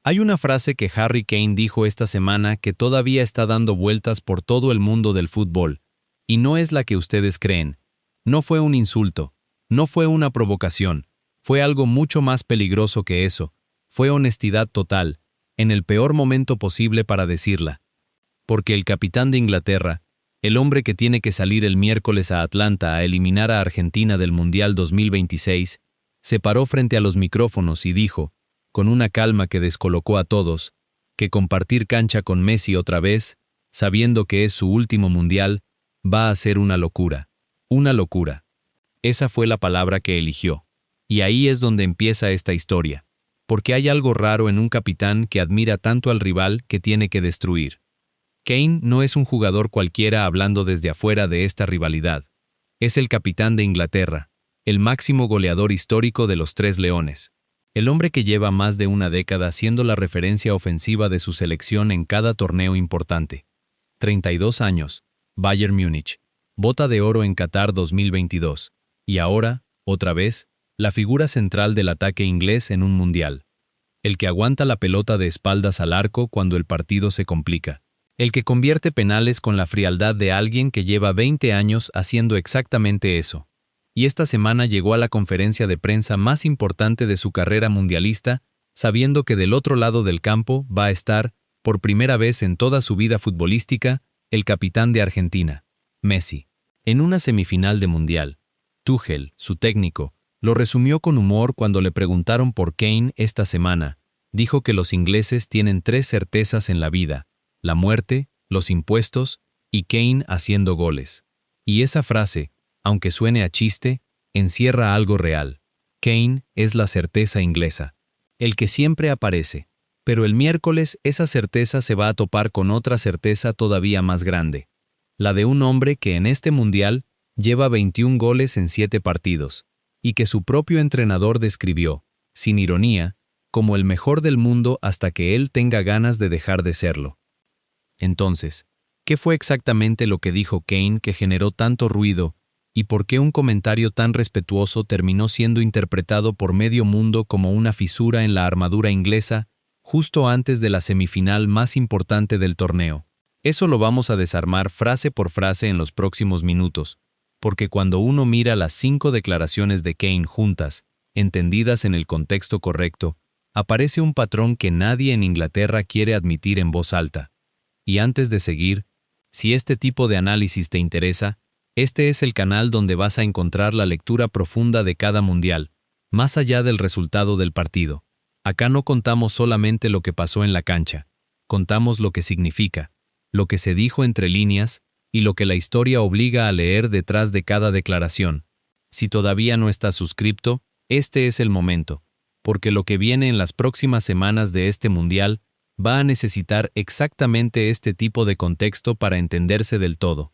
Hay una frase que Harry Kane dijo esta semana que todavía está dando vueltas por todo el mundo del fútbol, y no es la que ustedes creen. No fue un insulto, no fue una provocación, fue algo mucho más peligroso que eso, fue honestidad total, en el peor momento posible para decirla. Porque el capitán de Inglaterra, el hombre que tiene que salir el miércoles a Atlanta a eliminar a Argentina del Mundial 2026, se paró frente a los micrófonos y dijo, con una calma que descolocó a todos, que compartir cancha con Messi otra vez, sabiendo que es su último mundial, va a ser una locura. Una locura. Esa fue la palabra que eligió. Y ahí es donde empieza esta historia. Porque hay algo raro en un capitán que admira tanto al rival que tiene que destruir. Kane no es un jugador cualquiera hablando desde afuera de esta rivalidad. Es el capitán de Inglaterra, el máximo goleador histórico de los Tres Leones. El hombre que lleva más de una década siendo la referencia ofensiva de su selección en cada torneo importante. 32 años, Bayern Múnich, bota de oro en Qatar 2022, y ahora, otra vez, la figura central del ataque inglés en un mundial. El que aguanta la pelota de espaldas al arco cuando el partido se complica. El que convierte penales con la frialdad de alguien que lleva 20 años haciendo exactamente eso. Y esta semana llegó a la conferencia de prensa más importante de su carrera mundialista, sabiendo que del otro lado del campo va a estar, por primera vez en toda su vida futbolística, el capitán de Argentina, Messi. En una semifinal de mundial, Tuchel, su técnico, lo resumió con humor cuando le preguntaron por Kane esta semana. Dijo que los ingleses tienen 3 certezas en la vida: la muerte, los impuestos y Kane haciendo goles. Y esa frase, aunque suene a chiste, encierra algo real. Kane es la certeza inglesa. El que siempre aparece. Pero el miércoles esa certeza se va a topar con otra certeza todavía más grande. La de un hombre que en este mundial lleva 21 goles en 7 partidos, y que su propio entrenador describió, sin ironía, como el mejor del mundo hasta que él tenga ganas de dejar de serlo. Entonces, ¿qué fue exactamente lo que dijo Kane que generó tanto ruido, y por qué un comentario tan respetuoso terminó siendo interpretado por medio mundo como una fisura en la armadura inglesa justo antes de la semifinal más importante del torneo? Eso lo vamos a desarmar frase por frase en los próximos minutos, porque cuando uno mira las 5 declaraciones de Kane juntas, entendidas en el contexto correcto, aparece un patrón que nadie en Inglaterra quiere admitir en voz alta. Y antes de seguir, si este tipo de análisis te interesa, este es el canal donde vas a encontrar la lectura profunda de cada mundial, más allá del resultado del partido. Acá no contamos solamente lo que pasó en la cancha, contamos lo que significa, lo que se dijo entre líneas y lo que la historia obliga a leer detrás de cada declaración. Si todavía no estás suscripto, este es el momento, porque lo que viene en las próximas semanas de este mundial va a necesitar exactamente este tipo de contexto para entenderse del todo.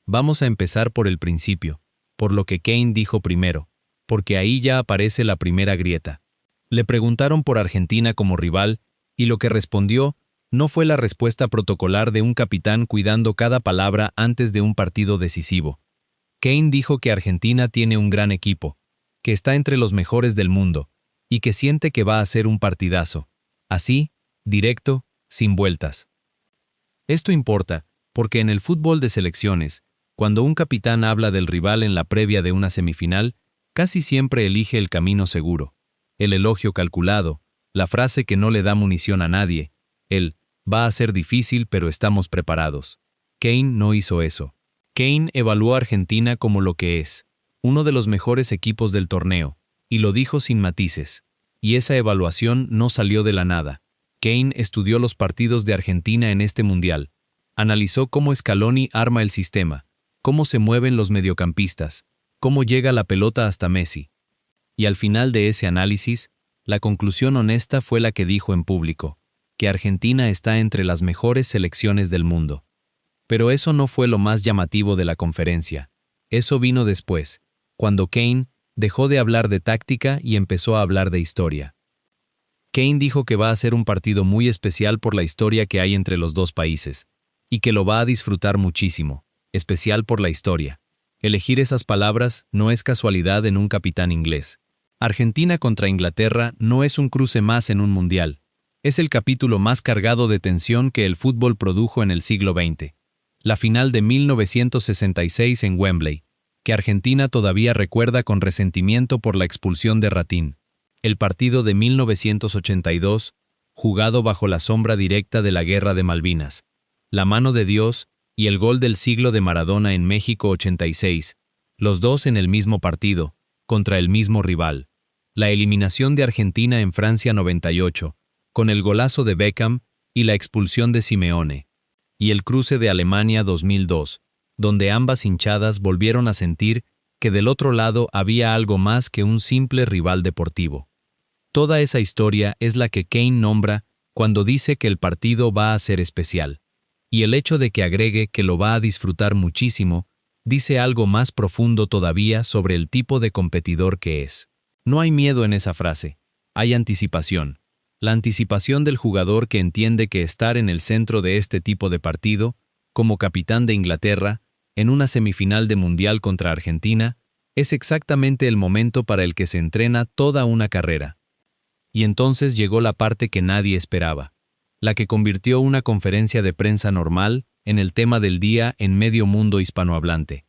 Vamos a empezar por el principio, por lo que Kane dijo primero, porque ahí ya aparece la primera grieta. Le preguntaron por Argentina como rival, y lo que respondió no fue la respuesta protocolar de un capitán cuidando cada palabra antes de un partido decisivo. Kane dijo que Argentina tiene un gran equipo, que está entre los mejores del mundo, y que siente que va a ser un partidazo. Así, directo, sin vueltas. Esto importa, porque en el fútbol de selecciones, cuando un capitán habla del rival en la previa de una semifinal, casi siempre elige el camino seguro, el elogio calculado, la frase que no le da munición a nadie, el «va a ser difícil pero estamos preparados». Kane no hizo eso. Kane evaluó a Argentina como lo que es, uno de los mejores equipos del torneo, y lo dijo sin matices. Y esa evaluación no salió de la nada. Kane estudió los partidos de Argentina en este mundial, analizó cómo Scaloni arma el sistema, cómo se mueven los mediocampistas, cómo llega la pelota hasta Messi. Y al final de ese análisis, la conclusión honesta fue la que dijo en público, que Argentina está entre las mejores selecciones del mundo. Pero eso no fue lo más llamativo de la conferencia. Eso vino después, cuando Kane dejó de hablar de táctica y empezó a hablar de historia. Kane dijo que va a ser un partido muy especial por la historia que hay entre los dos países, y que lo va a disfrutar muchísimo. Especial por la historia. Elegir esas palabras no es casualidad en un capitán inglés. Argentina contra Inglaterra no es un cruce más en un mundial. Es el capítulo más cargado de tensión que el fútbol produjo en el siglo XX. La final de 1966 en Wembley, que Argentina todavía recuerda con resentimiento por la expulsión de Ratín. El partido de 1982, jugado bajo la sombra directa de la Guerra de Malvinas. La mano de Dios y el gol del siglo de Maradona en México 86, los dos en el mismo partido, contra el mismo rival. La eliminación de Argentina en Francia 98, con el golazo de Beckham y la expulsión de Simeone. Y el cruce de Alemania 2002, donde ambas hinchadas volvieron a sentir que del otro lado había algo más que un simple rival deportivo. Toda esa historia es la que Kane nombra cuando dice que el partido va a ser especial. Y el hecho de que agregue que lo va a disfrutar muchísimo, dice algo más profundo todavía sobre el tipo de competidor que es. No hay miedo en esa frase, hay anticipación. La anticipación del jugador que entiende que estar en el centro de este tipo de partido, como capitán de Inglaterra, en una semifinal de Mundial contra Argentina, es exactamente el momento para el que se entrena toda una carrera. Y entonces llegó la parte que nadie esperaba, la que convirtió una conferencia de prensa normal en el tema del día en medio mundo hispanohablante.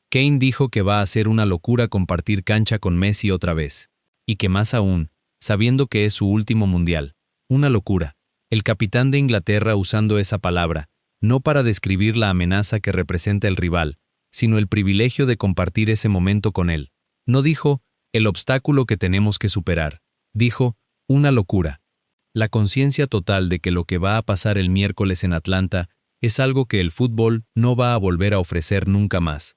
Kane dijo que va a ser una locura compartir cancha con Messi otra vez, y que más aún, sabiendo que es su último mundial. Una locura. El capitán de Inglaterra usando esa palabra, no para describir la amenaza que representa el rival, sino el privilegio de compartir ese momento con él. No dijo, el obstáculo que tenemos que superar. Dijo, una locura. La conciencia total de que lo que va a pasar el miércoles en Atlanta es algo que el fútbol no va a volver a ofrecer nunca más.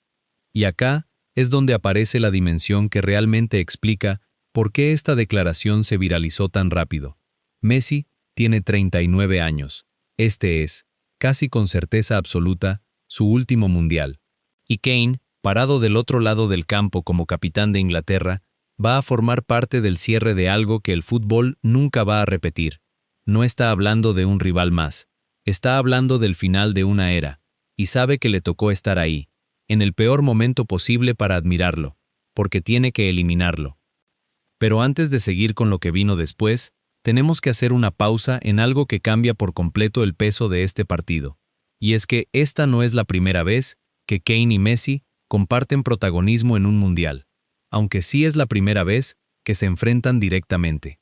Y acá es donde aparece la dimensión que realmente explica ¿por qué esta declaración se viralizó tan rápido? Messi tiene 39 años. Este es, casi con certeza absoluta, su último mundial. Y Kane, parado del otro lado del campo como capitán de Inglaterra, va a formar parte del cierre de algo que el fútbol nunca va a repetir. No está hablando de un rival más. Está hablando del final de una era. Y sabe que le tocó estar ahí, en el peor momento posible para admirarlo, porque tiene que eliminarlo. Pero antes de seguir con lo que vino después, tenemos que hacer una pausa en algo que cambia por completo el peso de este partido. Y es que esta no es la primera vez que Kane y Messi comparten protagonismo en un mundial, aunque sí es la primera vez que se enfrentan directamente.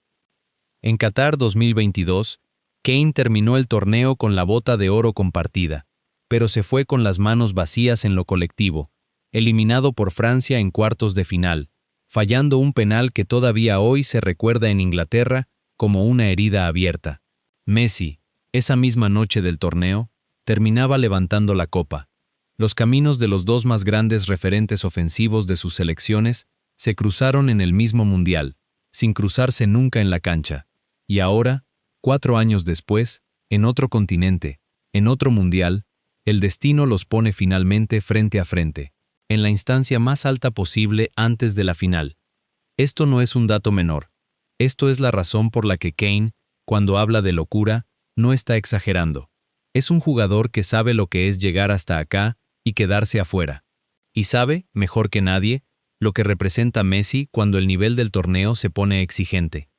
En Qatar 2022, Kane terminó el torneo con la bota de oro compartida, pero se fue con las manos vacías en lo colectivo, eliminado por Francia en cuartos de final, fallando un penal que todavía hoy se recuerda en Inglaterra como una herida abierta. Messi, esa misma noche del torneo, terminaba levantando la copa. Los caminos de los dos más grandes referentes ofensivos de sus selecciones se cruzaron en el mismo mundial, sin cruzarse nunca en la cancha. Y ahora, 4 años después, en otro continente, en otro mundial, el destino los pone finalmente frente a frente, en la instancia más alta posible antes de la final. Esto no es un dato menor. Esto es la razón por la que Kane, cuando habla de locura, no está exagerando. Es un jugador que sabe lo que es llegar hasta acá y quedarse afuera. Y sabe, mejor que nadie, lo que representa Messi cuando el nivel del torneo se pone exigente.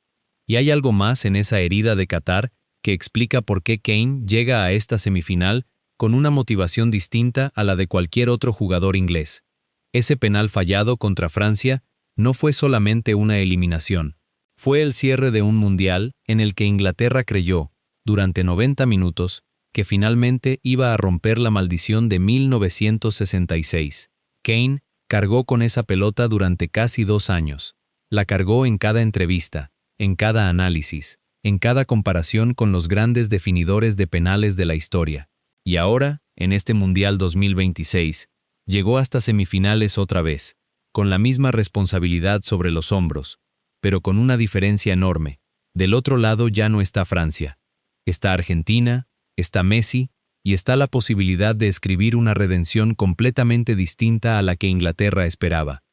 Y hay algo más en esa herida de Qatar que explica por qué Kane llega a esta semifinal con una motivación distinta a la de cualquier otro jugador inglés. Ese penal fallado contra Francia no fue solamente una eliminación. Fue el cierre de un mundial en el que Inglaterra creyó, durante 90 minutos, que finalmente iba a romper la maldición de 1966. Kane cargó con esa pelota durante casi 2 años. La cargó en cada entrevista, en cada análisis, en cada comparación con los grandes definidores de penales de la historia. Y ahora, en este Mundial 2026, llegó hasta semifinales otra vez, con la misma responsabilidad sobre los hombros, pero con una diferencia enorme. Del otro lado ya no está Francia. Está Argentina, está Messi, y está la posibilidad de escribir una redención completamente distinta a la que Inglaterra esperaba.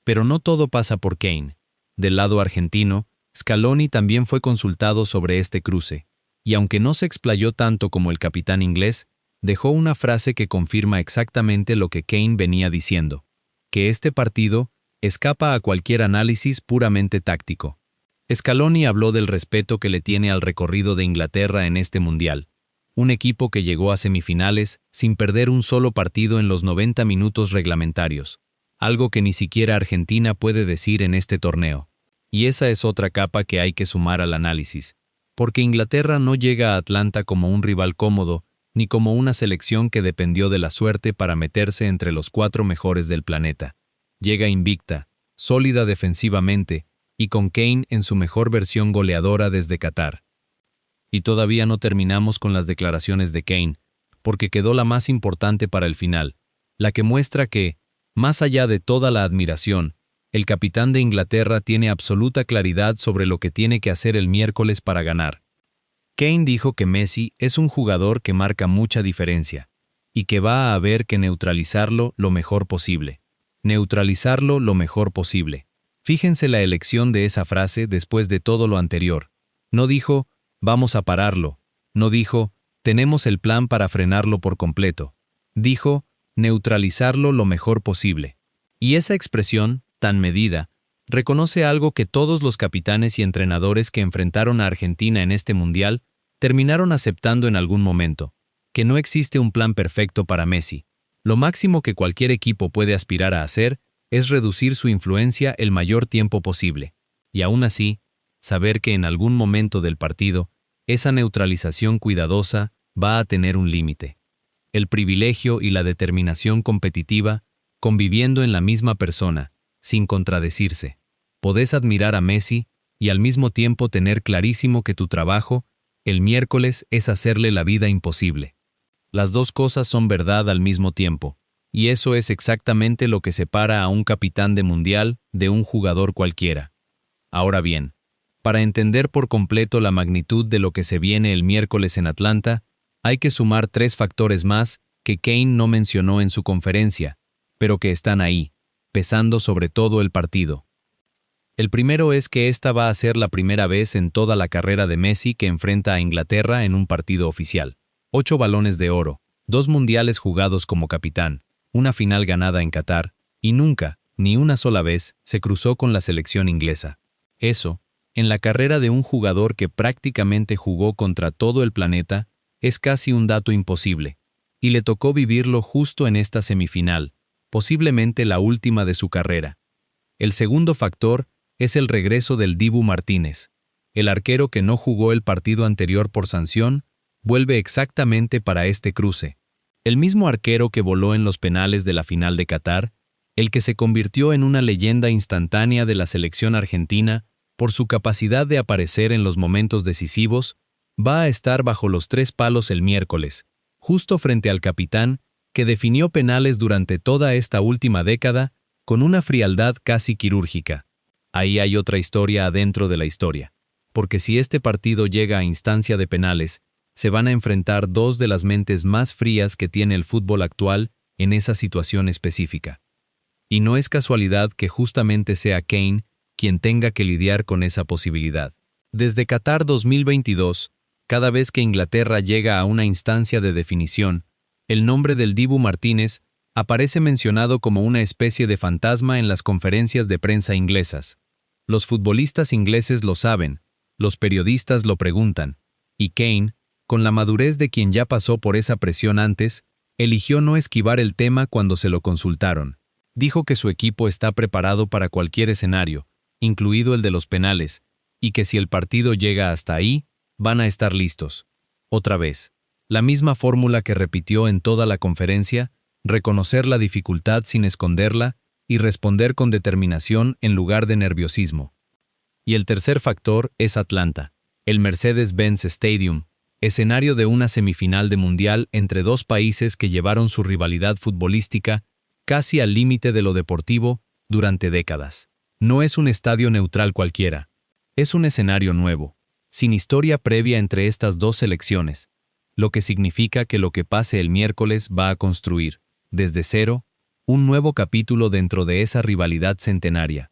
Pero no todo pasa por Kane. Del lado argentino, Scaloni también fue consultado sobre este cruce, y aunque no se explayó tanto como el capitán inglés, dejó una frase que confirma exactamente lo que Kane venía diciendo, que este partido escapa a cualquier análisis puramente táctico. Scaloni habló del respeto que le tiene al recorrido de Inglaterra en este mundial, un equipo que llegó a semifinales sin perder un solo partido en los 90 minutos reglamentarios, algo que ni siquiera Argentina puede decir en este torneo. Y esa es otra capa que hay que sumar al análisis, porque Inglaterra no llega a Atlanta como un rival cómodo, ni como una selección que dependió de la suerte para meterse entre los 4 mejores del planeta. Llega invicta, sólida defensivamente, y con Kane en su mejor versión goleadora desde Qatar. Y todavía no terminamos con las declaraciones de Kane, porque quedó la más importante para el final, la que muestra que, más allá de toda la admiración, el capitán de Inglaterra tiene absoluta claridad sobre lo que tiene que hacer el miércoles para ganar. Kane dijo que Messi es un jugador que marca mucha diferencia, y que va a haber que neutralizarlo lo mejor posible. Neutralizarlo lo mejor posible. Fíjense la elección de esa frase después de todo lo anterior. No dijo, vamos a pararlo. No dijo, tenemos el plan para frenarlo por completo. Dijo, neutralizarlo lo mejor posible. Y esa expresión, tan medida, reconoce algo que todos los capitanes y entrenadores que enfrentaron a Argentina en este mundial terminaron aceptando en algún momento, que no existe un plan perfecto para Messi. Lo máximo que cualquier equipo puede aspirar a hacer es reducir su influencia el mayor tiempo posible, y aún así, saber que en algún momento del partido, esa neutralización cuidadosa va a tener un límite. El privilegio y la determinación competitiva, conviviendo en la misma persona, sin contradecirse. Podés admirar a Messi y al mismo tiempo tener clarísimo que tu trabajo, el miércoles, es hacerle la vida imposible. Las dos cosas son verdad al mismo tiempo, y eso es exactamente lo que separa a un capitán de mundial de un jugador cualquiera. Ahora bien, para entender por completo la magnitud de lo que se viene el miércoles en Atlanta, hay que sumar 3 factores más que Kane no mencionó en su conferencia, pero que están ahí, pesando sobre todo el partido. El primero es que esta va a ser la primera vez en toda la carrera de Messi que enfrenta a Inglaterra en un partido oficial. 8 balones de oro, 2 mundiales jugados como capitán, una final ganada en Qatar, y nunca, ni una sola vez, se cruzó con la selección inglesa. Eso, en la carrera de un jugador que prácticamente jugó contra todo el planeta, es casi un dato imposible, y le tocó vivirlo justo en esta semifinal, posiblemente la última de su carrera. El segundo factor es el regreso del Dibu Martínez. El arquero que no jugó el partido anterior por sanción, vuelve exactamente para este cruce. El mismo arquero que voló en los penales de la final de Qatar, el que se convirtió en una leyenda instantánea de la selección argentina por su capacidad de aparecer en los momentos decisivos, va a estar bajo los 3 palos el miércoles, justo frente al capitán que definió penales durante toda esta última década con una frialdad casi quirúrgica. Ahí hay otra historia adentro de la historia, porque si este partido llega a instancia de penales, se van a enfrentar 2 de las mentes más frías que tiene el fútbol actual en esa situación específica. Y no es casualidad que justamente sea Kane quien tenga que lidiar con esa posibilidad. Desde Qatar 2022, cada vez que Inglaterra llega a una instancia de definición, el nombre del Dibu Martínez aparece mencionado como una especie de fantasma en las conferencias de prensa inglesas. Los futbolistas ingleses lo saben, los periodistas lo preguntan, y Kane, con la madurez de quien ya pasó por esa presión antes, eligió no esquivar el tema cuando se lo consultaron. Dijo que su equipo está preparado para cualquier escenario, incluido el de los penales, y que si el partido llega hasta ahí, van a estar listos. Otra vez, la misma fórmula que repitió en toda la conferencia, reconocer la dificultad sin esconderla y responder con determinación en lugar de nerviosismo. Y el tercer factor es Atlanta, el Mercedes-Benz Stadium, escenario de una semifinal de mundial entre 2 países que llevaron su rivalidad futbolística casi al límite de lo deportivo durante décadas. No es un estadio neutral cualquiera, es un escenario nuevo, sin historia previa entre estas 2 selecciones, lo que significa que lo que pase el miércoles va a construir, desde cero, un nuevo capítulo dentro de esa rivalidad centenaria.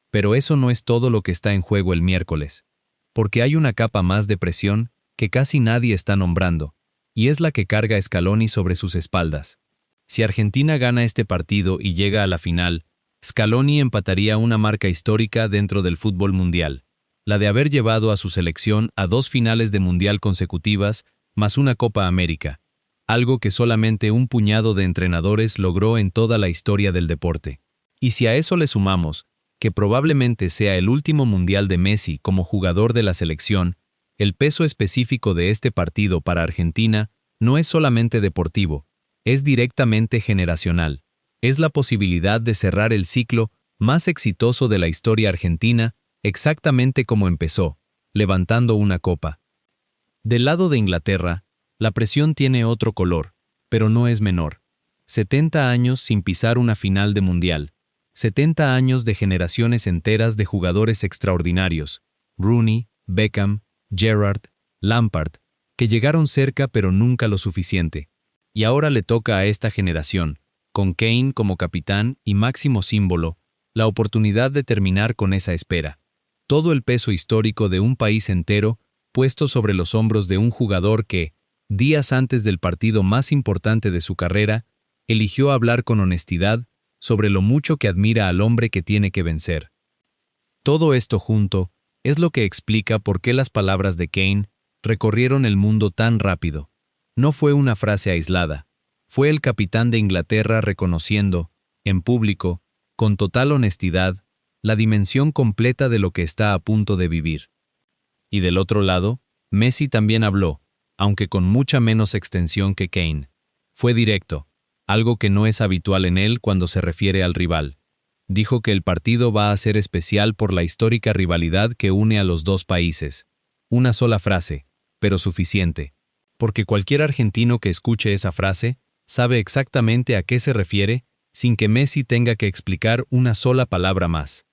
Pero eso no es todo lo que está en juego el miércoles, porque hay una capa más de presión que casi nadie está nombrando, y es la que carga Scaloni sobre sus espaldas. Si Argentina gana este partido y llega a la final, Scaloni empataría una marca histórica dentro del fútbol mundial. la de haber llevado a su selección a 2 finales de mundial consecutivas, más una Copa América, algo que solamente un puñado de entrenadores logró en toda la historia del deporte. Y si a eso le sumamos, que probablemente sea el último mundial de Messi como jugador de la selección, el peso específico de este partido para Argentina no es solamente deportivo, es directamente generacional. Es la posibilidad de cerrar el ciclo más exitoso de la historia argentina, exactamente como empezó, levantando una copa. Del lado de Inglaterra, la presión tiene otro color, pero no es menor. 70 años sin pisar una final de mundial. 70 años de generaciones enteras de jugadores extraordinarios, Rooney, Beckham, Gerrard, Lampard, que llegaron cerca pero nunca lo suficiente. Y ahora le toca a esta generación, con Kane como capitán y máximo símbolo, la oportunidad de terminar con esa espera. Todo el peso histórico de un país entero puesto sobre los hombros de un jugador que, días antes del partido más importante de su carrera, eligió hablar con honestidad sobre lo mucho que admira al hombre que tiene que vencer. Todo esto junto es lo que explica por qué las palabras de Kane recorrieron el mundo tan rápido. No fue una frase aislada, fue el capitán de Inglaterra reconociendo, en público, con total honestidad, la dimensión completa de lo que está a punto de vivir. Y del otro lado, Messi también habló, aunque con mucha menos extensión que Kane. Fue directo, algo que no es habitual en él cuando se refiere al rival. Dijo que el partido va a ser especial por la histórica rivalidad que une a los dos países. Una sola frase, pero suficiente. Porque cualquier argentino que escuche esa frase sabe exactamente a qué se refiere sin que Messi tenga que explicar una sola palabra más.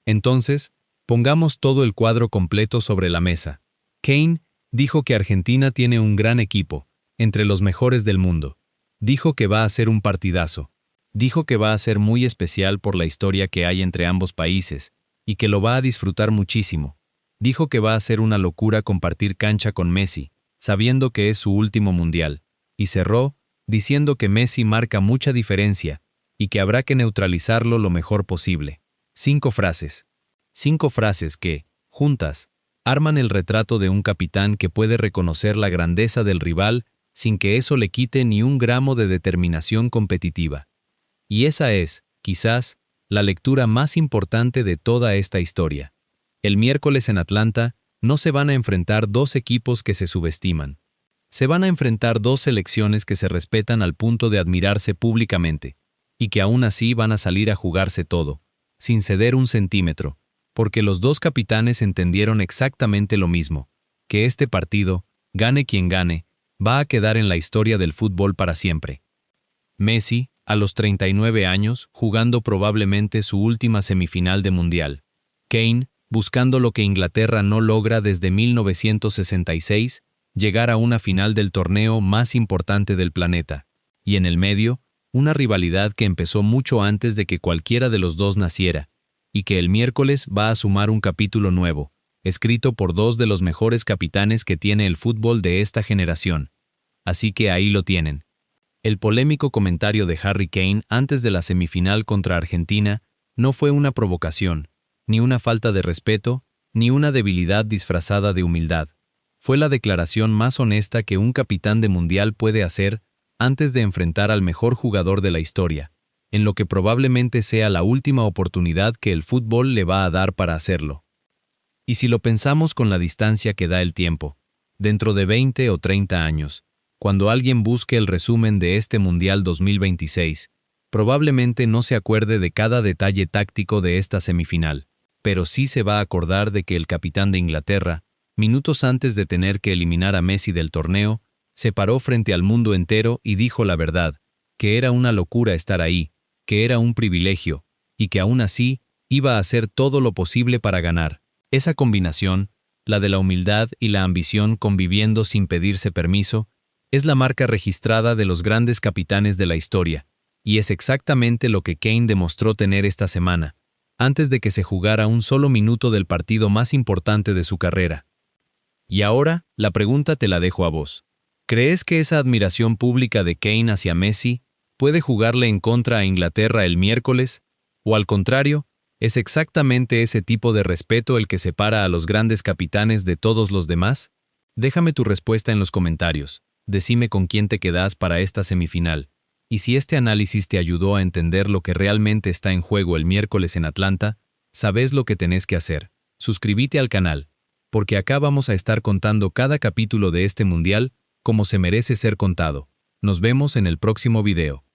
Entonces, pongamos todo el cuadro completo sobre la mesa. Kane dijo que Argentina tiene un gran equipo, entre los mejores del mundo. Dijo que va a ser un partidazo. Dijo que va a ser muy especial por la historia que hay entre ambos países, y que lo va a disfrutar muchísimo. Dijo que va a ser una locura compartir cancha con Messi, sabiendo que es su último mundial. Y cerró, diciendo que Messi marca mucha diferencia, y que habrá que neutralizarlo lo mejor posible. 5 frases. 5 frases que, juntas, arman el retrato de un capitán que puede reconocer la grandeza del rival sin que eso le quite ni un gramo de determinación competitiva. Y esa es, quizás, la lectura más importante de toda esta historia. El miércoles en Atlanta no se van a enfrentar 2 equipos que se subestiman. Se van a enfrentar 2 selecciones que se respetan al punto de admirarse públicamente, y que aún así van a salir a jugarse todo, sin ceder un centímetro, porque los 2 capitanes entendieron exactamente lo mismo, que este partido, gane quien gane, va a quedar en la historia del fútbol para siempre. Messi, a los 39 años, jugando probablemente su última semifinal de mundial. Kane, buscando lo que Inglaterra no logra desde 1966, llegar a una final del torneo más importante del planeta. Y en el medio, una rivalidad que empezó mucho antes de que cualquiera de los 2 naciera, y que el miércoles va a sumar un capítulo nuevo, escrito por 2 de los mejores capitanes que tiene el fútbol de esta generación. Así que ahí lo tienen. El polémico comentario de Harry Kane antes de la semifinal contra Argentina no fue una provocación, ni una falta de respeto, ni una debilidad disfrazada de humildad. Fue la declaración más honesta que un capitán de mundial puede hacer antes de enfrentar al mejor jugador de la historia, en lo que probablemente sea la última oportunidad que el fútbol le va a dar para hacerlo. Y si lo pensamos con la distancia que da el tiempo, dentro de 20 o 30 años, cuando alguien busque el resumen de este Mundial 2026, probablemente no se acuerde de cada detalle táctico de esta semifinal, pero sí se va a acordar de que el capitán de Inglaterra, minutos antes de tener que eliminar a Messi del torneo, se paró frente al mundo entero y dijo la verdad, que era una locura estar ahí, que era un privilegio, y que aún así iba a hacer todo lo posible para ganar. Esa combinación, la de la humildad y la ambición conviviendo sin pedirse permiso, es la marca registrada de los grandes capitanes de la historia, y es exactamente lo que Kane demostró tener esta semana, antes de que se jugara un solo minuto del partido más importante de su carrera. Y ahora, la pregunta te la dejo a vos. ¿Crees que esa admiración pública de Kane hacia Messi puede jugarle en contra a Inglaterra el miércoles? ¿O al contrario, ¿Es exactamente ese tipo de respeto el que separa a los grandes capitanes de todos los demás? Déjame tu respuesta en los comentarios. Decime con quién te quedas para esta semifinal. Y si este análisis te ayudó a entender lo que realmente está en juego el miércoles en Atlanta, sabes lo que tenés que hacer. Suscríbete al canal, porque acá vamos a estar contando cada capítulo de este mundial como se merece ser contado. Nos vemos en el próximo video.